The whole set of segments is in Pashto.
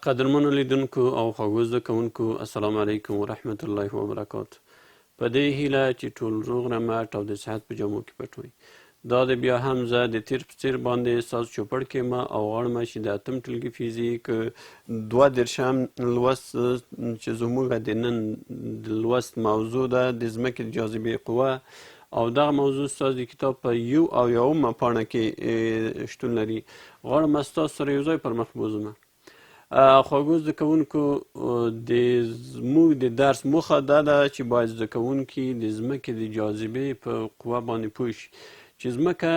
قدرمنو لیدونکو او خوږو زده کوونکو السلام علیکم ورحمت الله وبرکاتو. په دې هیله چې ټول روغ رمټ او د صحت په جامو کې پټ وي. دا د بیا هم زه د تیر په څیر باندې ستاسو چوپړ کې ما او غواړم چې د اتم ټولګي فزیک 32 لوست چې زموږ د نن لوست موضوع ده د ځمکې د جاذبې قوه او دغه موضوع ستاسو د کتاب په یومه پاڼه کې شتون لري. غواړم ستاسو سره یو ځای پر مخ بوځم. خوږو زده کوونکو د زموږ د درس موخه دا ده چې باید زده کوونکي د ځمکې د جاذبې په قوه باندې پوه شي چې ځمکه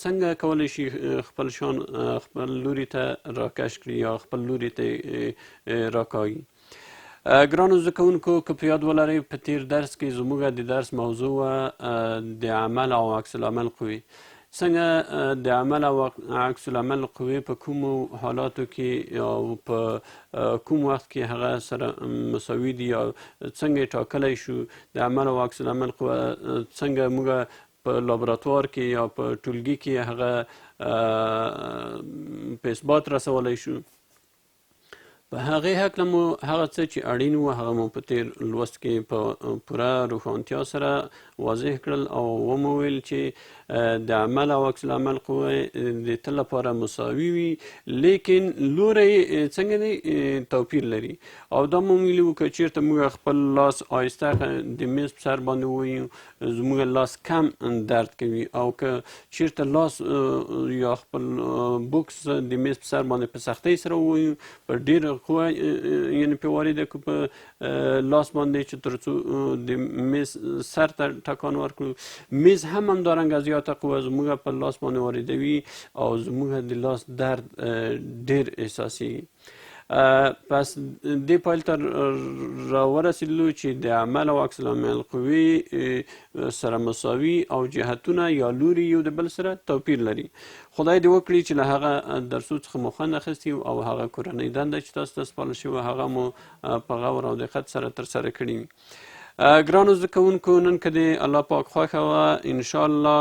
څنګه کولی شي خپل شان خپل لوري ته راکش کړي یا خپل لوري ته راکاږي. ګرانو زده کوونکو که په یاد ولرئ په تیر درس کې زموږ د درس موضوع د عمل او عکس العمل قوې. څنګه د عمل او عکس العمل قوې په کومو حالاتو کې او په کوم وخت کې هغه سره مساوي دي یا څنګه یې ټاکلی شو. د عمل او عکس العمل قوه څنګه موږ په لابراتوار کې یا په ټولګي کې هغه په اثبات رسولی شو. په هغې هکله مو هغه څه چې اړین وو هغه مو په تیر لوست کې په پوره روښانتیا سره واضح کړل او ومو ویل چې د عمل او عکس العمل قوه د تل لپاره مساوي وي لیکن لوری څنګه دی توپیر لري. او دا مو ویلي وو که چېرته موږ خپل لاس آهسته د میز په سر باندې ووهیو زموږ لاس کم درد کوي او که چېرته لاس یا خپل بوکس د میز په سر باندې په سختۍ سره ووهیو په ډېر قوه یعنې پې وارده کړو په لاس باندې چې تر څو د میز سر ته ټکان ورکړو. میز هم همدارنګه زیاته قوه زموږ په لاس باندې واردوي او زموږ د لاس درد ډېر احساسېږي. پس دې پایل ته راورسېدلو چې د عمل او عکس العمل قوې سره مساوي او جهتونه یا لوري یو د بل سره توپیر لري. خدای دې وکړي چې له هغه درسو څخه مو خوند اخیستی او هغه کورنۍ دنده چې تاسو ته سپارل شوې هغه مو په غور او دقت سره ترسره کړي وي. ګرانو زده کوونکو نن که د الله پاک خوښه وه انشاءالله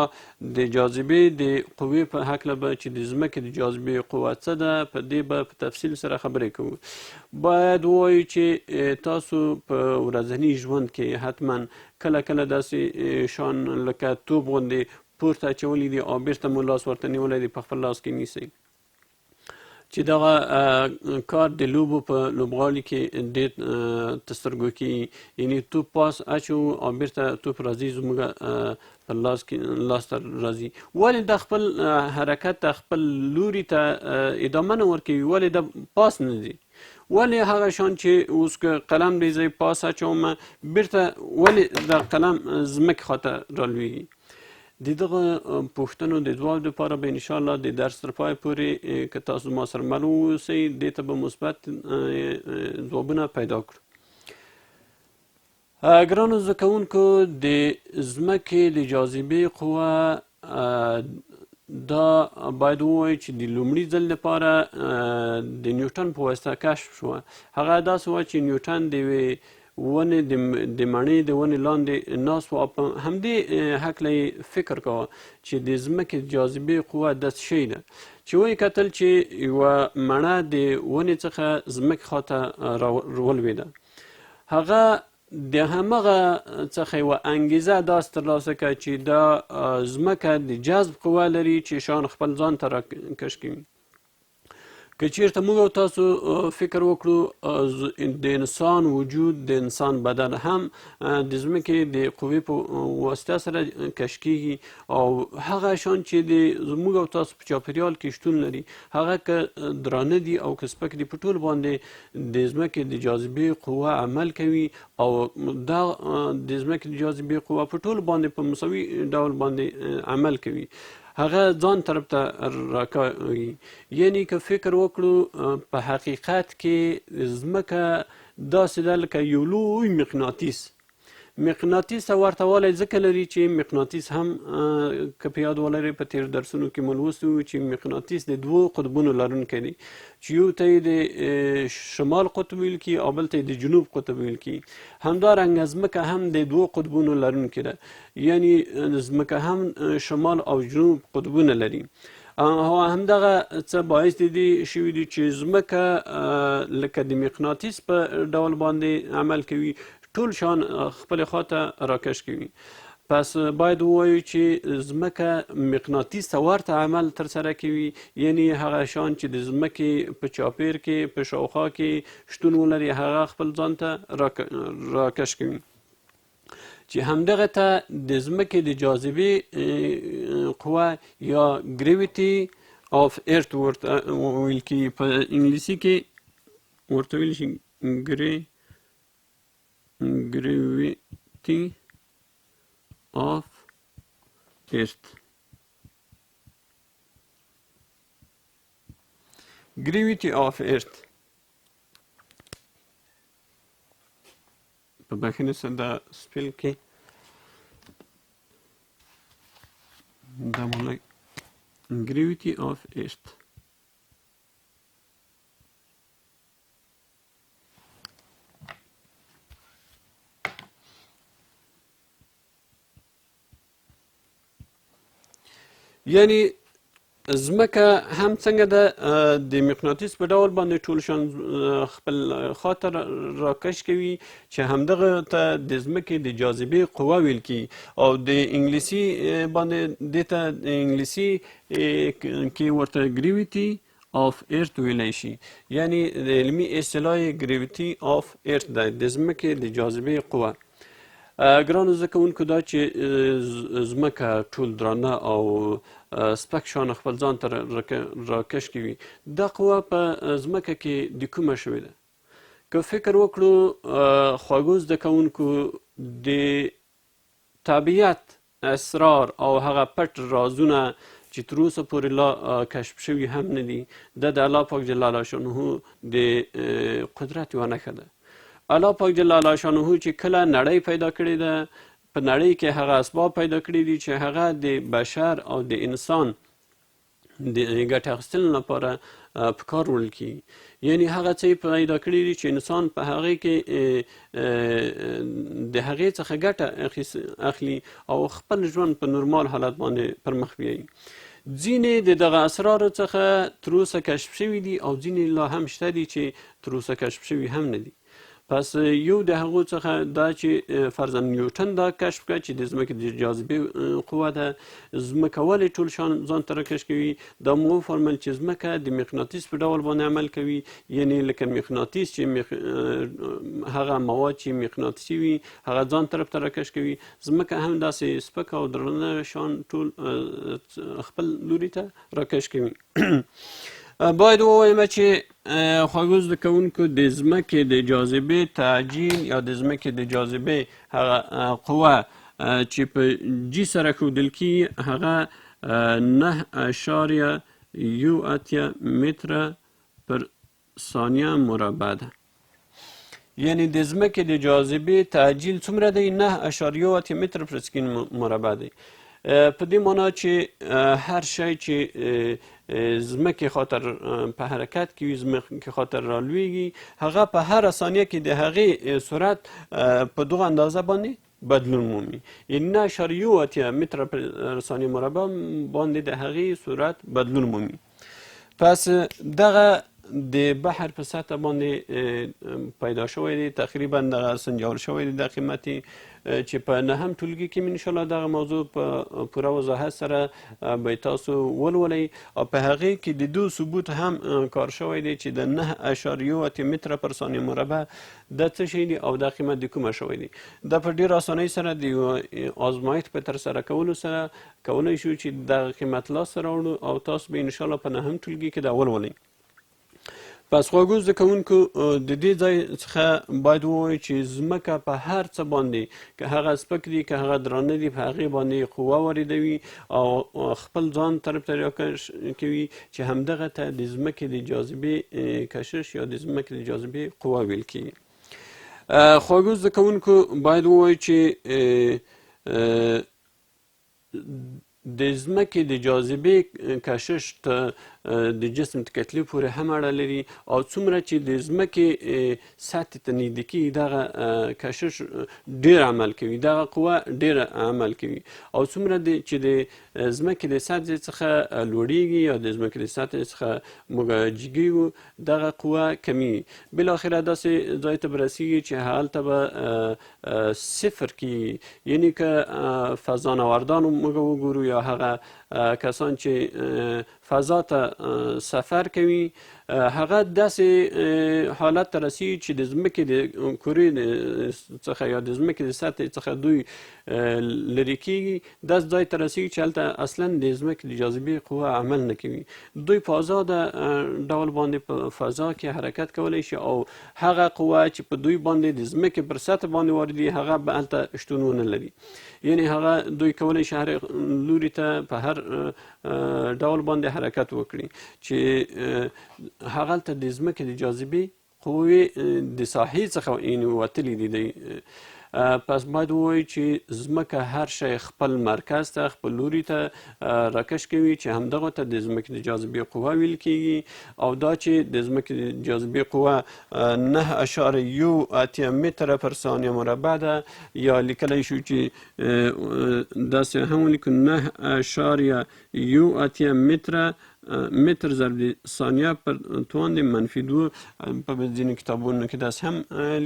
د جاذبې د قوې په هکله به چې د ځمکې د جاذبې قوه څه ده په دې به په تفصیل سره خبرې کوو. باید ووایو چې تاسو په ورځني ژوند کې حتما کله کله داسې شان لکه توپ غوندې پورته اچولی دي او بیرته مو لاس ورته نیولی دی په خپل لاس کې نیسئ چې دغه کار د لوبو په لوبغالي کې ډېر تر سترګو کېږي. یعنې توپ پاس اچوو او بیرته توپ راځي زموږ په لاس ته راځي. ولې دا خپل حرکت ته خپل لوري ته ادامه نه ورکوي؟ ولې دا پاس نه دی؟ ولې هغه شان چې اوس که قلم دی زه پاس اچوم بیرته ولې دا قلم ځمکې خواته رالویږي؟ د دغه پوښتنو د ځواب لپاره به انشاءالله د درس تر پای پورې که تاسو ما سره مل واوسئ دې ته به مثبت ځوابونه پیدا کړو. ګرانو زده کوونکو د ځمکې د جاذبې قوه دا باید ووایو چې د لومړي ځل لپاره د نیوټن په واسطه کشف شوه. هغه داسې وه چې نیوټن د یوې ونې د مڼې د ونې لاندې ناست و او په همدې هکله یې فکر کوه چې د ځمکې جاذبې قوه داسې شی ده چې ویې کتل چې یوه مڼه د ونې څخه ځمکې خواته راولوېده. هغه د همغه څخه یوه انګیزه داسې ترلاسه کړه چې دا ځمکه د جذب قوه لري چې شان خپل ځان ته راکش کوي. که چېرته موږ او تاسو فکر وکړو د انسان وجود د انسان بدن هم د ځمکې د قوې په واسطه سره کش کېږي او هغه شان چې د موږ او تاسو په چاپېریال کې شتون لري هغه که درانه دي او که سپک دي په ټول باندې د ځمکې د جاذبې قوه عمل کوي او دا د ځمکې د جاذبې قوه په ټول باندې په مساوي ډول باندې عمل کوي. هغه ځان طرف ته راکاږي. یعنې که فکر وکړو په حقیقت کې ځمکه داسې ده لکه یو لوی مقناطیس. مقناطیس ته ورته والی ځکه لري چې مقناطیس هم که په یاد ولرئ په تېرو درسونو کې مو لوستي وو چې مقناطیس د دوو قطبونو لرونکی دی چې یو ته یې د شمال قطب ویل کي او بل ته یې د جنوب قطب ویل کي. همدارنګه ځمکه هم د دوو قطبونو لرونکې ده. یعنې ځمکه هم شمال او جنوب قطبونه لري همدغه څه باعث د دې شوي دي چې ځمکه لکه د مقناطیس په ډول باندې عمل کوي، ټول شیان خپلې خواته راکش کوي. پس باید ووایو چې ځمکه مقناطیس ته ورته عمل ترسره کوي، یعنی هغه شیان چې د ځمکې په چاپیر کې په شاوخوا کې شتون ولري هغه خپل ځان ته راکش کوي، چې همدغه ته د ځمکې د جاذبې قوه یا ګریویټي آف ارت ورته ویل کېږي. په انګلیسي کې ورته ویل شي ګریویټي of earth. Gravity of earth. په بخښنې سره دا سپیل کې دا مولای gravity of earth. یعنی ځمکه هم څنګه ده د مقناطیس په ډول باندې ټول شیان خپل خاطر راکش کوي، چې همدغه ته د ځمکې د جاذبې قوه ویل کېږي. او د انګلیسي باندې دې ته انګلیسي کې ورته ګریویټي آف ارت ویلی شي، یعنی د علمي اصطلاح ګریویټي آف ارت ده، د ځمکې د جاذبې قوه. ګرانو زده کوونکو، دا چې ځمکه ټول درانه او سپک شیان خپل ځان ته راکش کوي، دا قوه په ځمکه کې د کومه شوې ده؟ که فکر وکړو خواږو زده کوونکو، د طبیعت اسرار او هغه پټ رازونه چې تر اوسه پورې لا کشف شوي هم نه دي، دا د الله پاک جل شانه د قدرت یوه نښه ده. الله پاک جل شانه چې کله نړۍ پیدا کړې ده، په نړۍ کې هغه اسباب پیدا کړي دي چې هغه د بشر او د انسان د ګټې اخیستلو لپاره په کار وړل کېږي. یعنی هغه څه یې پیدا کړي دي چې انسان په هغې کې د هغې څخه ګټه اخلي او خپل ژوند په نورمال حالت باندې پر مخ بیایي. ځینې د دغه اسرارو څخه تر اوسه کشف شوي دي او ځینې لا هم شته دي چې تر اوسه کشف شوي هم نه دي. پس یو د هغو څخه دا چې فرضاً نیوټن دا کشف کړه چې د ځمکې د جاذبې قوه ده، ځمکه ولې ټول شیان ځان ته راکش کوي؟ دا مو وفرمایل چې ځمکه د مقناطیس په ډول باندې عمل کوي، یعنی لکه مقناطیس چې هغه مواد چې مقناطیسي وي هغه ځان طرف ته راکش کوي، ځمکه هم داسې سپک او درانه شیان ټول خپل لوري ته راکش کوي. باید ووایم چې خواږو زده کوونکو، د ځمکې د جاذبې تعجیل یا د ځمکې د جاذبې هغه قوه چې په جي سره ښودل کېږي هغه 9.18 متره پر ثانیه مربع ده. یعنی د ځمکې د جاذبې تعجیل څومره دی؟ 9.18 متر پر سکین مربع دی. په دې معنا چې هر شی چې ځمکې خاطر په حرکت کې وي، ځمکې خاطر رالویږي، هغه په هره ثانیه کې د هغې سرعت په دغه اندازه باندې بدلون مومي. یعنی 9.18 متر پر ثانیه مربع باندې د هغې سرعت بدلون مومي. پس دغه د بحر په سطح باندې پیدا شوی دی، تقریبا دغه سنجول شوی دی د قیمتي، چې په نهم ټولګي کې انشاءالله دغه موضوع په پوره وضاحت سره به تاسو ولولئ، او په هغې کې د دو ثبوت هم کار شوی دی چې د 9.18 متر پر ثانیه مربع دا څه شی دی او دا قیمت د کومه شوی دی. دا په ډېر اسانۍ سره د آزمایښت په ترسره کولو سره کولی شو چې دغه قیمت لاسته راوړو او تاسو به انشاءالله په نهم ټولګي کې دا ولولئ. پس خواږو زده کوونکو، د دې ځای څخه باید ووایو چې ځمکه په هر څه باندې، که هغه سپک دي که هغه درانه دي، په هغې باندې قوه واردوي او خپل ځان طرف ته راکش کوي، چې همدغه ته د ځمکې د جاذبې کشش یا د ځمکې د جاذبې قوه ویل کېږي. خواږو زده کوونکو، باید ووایو چې د ځمکې د جاذبې کشش ته د جسم کتلې پورې هم اړه لري او څومره چې د ځمکې سطحې ته نږدې کېږي دغه کشش ډېر عمل کوي، دغه قوه ډېر عمل کوي او څومره چې د ځمکې د سطحې څخه لوړېږي یا د ځمکې د سطحې څخه موږ جګېږو دغه قوه کمیږي. بالاخره داسې ځای ته به رسېږي چې هلته به صفر کېږي. یعنې که فضانوردان موږ وګورو یا هغه کسان چې فضا ته سفر کوي هغه داسې حالت ته رسېږي چې د ځمکې د کرې څخه یا د ځمکې د سطحې څخه دوی لرې کېږي، داسې ځای ته رسېږي چې هلته اصلا د ځمکې د جاذبې قوه عمل نه کوي. دوی په ازاده ډول باندې په فضا کې حرکت کولی شي او هغه قوه چې په دوی باندې د ځمکې پر سطح باندې واردېږي هغه به هلته شتون ونه لري. یعنې هغه دوی کولی شي هر لوري ته په هر ډول باندې حرکت وکړي چې هغلته د ځمکې د جاذبې قوې د ساحې څخه وتلي دي. پس باید ووایو چې ځمکه هر شی خپل مرکز ته خپل لوري ته راکش کوي چې همدغه ته د ځمکې د جاذبې قوه ویل کېږي او دا چې د ځمکې د جاذبې قوه 9.1 متره پر ثانیه مربع ده یا لیکلی شو چې داسې هم ولیکو 9.1 متر ضرب ثانیه پر توان د -2 په ځینو کتابونو کې داسې هم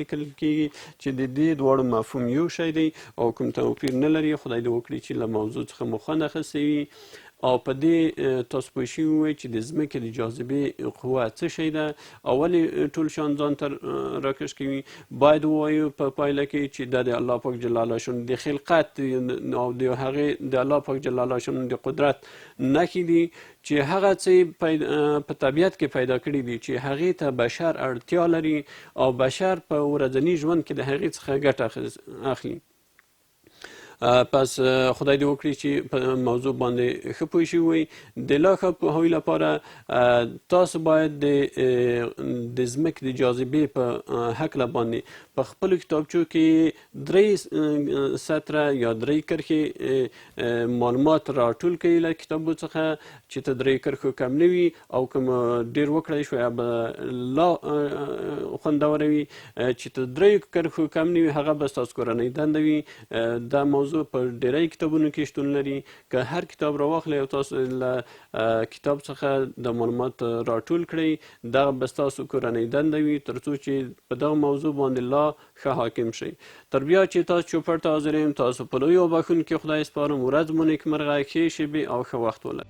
لیکل کېږي چې د دې دواړو مفهوم یو شی دی او کوم توپیر نه لري. خدای دې وکړي چې له موضوع څخه مو خوند اخیستی وي او په دې تاسو پوه شوي وئ چې د ځمکې د جاذبې قوه څه شی ده او ولې ټول شیان ځان ته راکش کوي. باید ووایو په پایله کې چې دا د الله پاک جل الله شانه د خلقت او د هغې د الله پاک جل الله شانه د قدرت نښې دي چې هغه څه په طبیعت کې پیدا کړي دي چې هغې ته بشر اړتیا لري او بشر په ورځني ژوند کې د هغې څخه ګټه اخلي. پس خدای دې وکړي چې په موضوع باندې ښه پوه شوي وئ. د لا ښه پوهاوي لپاره تاسو باید د ځمکې د جاذبې په هکله باندې په خپلو کتابچو کې 3 سطره یا 3 کرښې معلومات راټول کړئ له کتابو څخه چې ته 3 کرښو کم نه وي او کوم ډېر وکړی شوی به لا خوندوره وي. چې ته 3 کرښو کم نه وي هغه به ستاسو کورنۍ دنده وي. دا موضوع په ډیری کتابونو کې شتون لري. که هر کتاب راواخلئ او تاسو له کتاب څخه د معلومات راټول کړئ دغه به ستاسو کورنۍ دنده وي تر څو چې په دغه موضوع باندې لا ښه حاکم شئ. تر بیا چې تاسو چوپړ ته حاضر یم تاسو په لوی او بخښونکي خدای سپارم. ورځ مو نیکمرغه، ښې شېبې او ښه وخت ولرئ.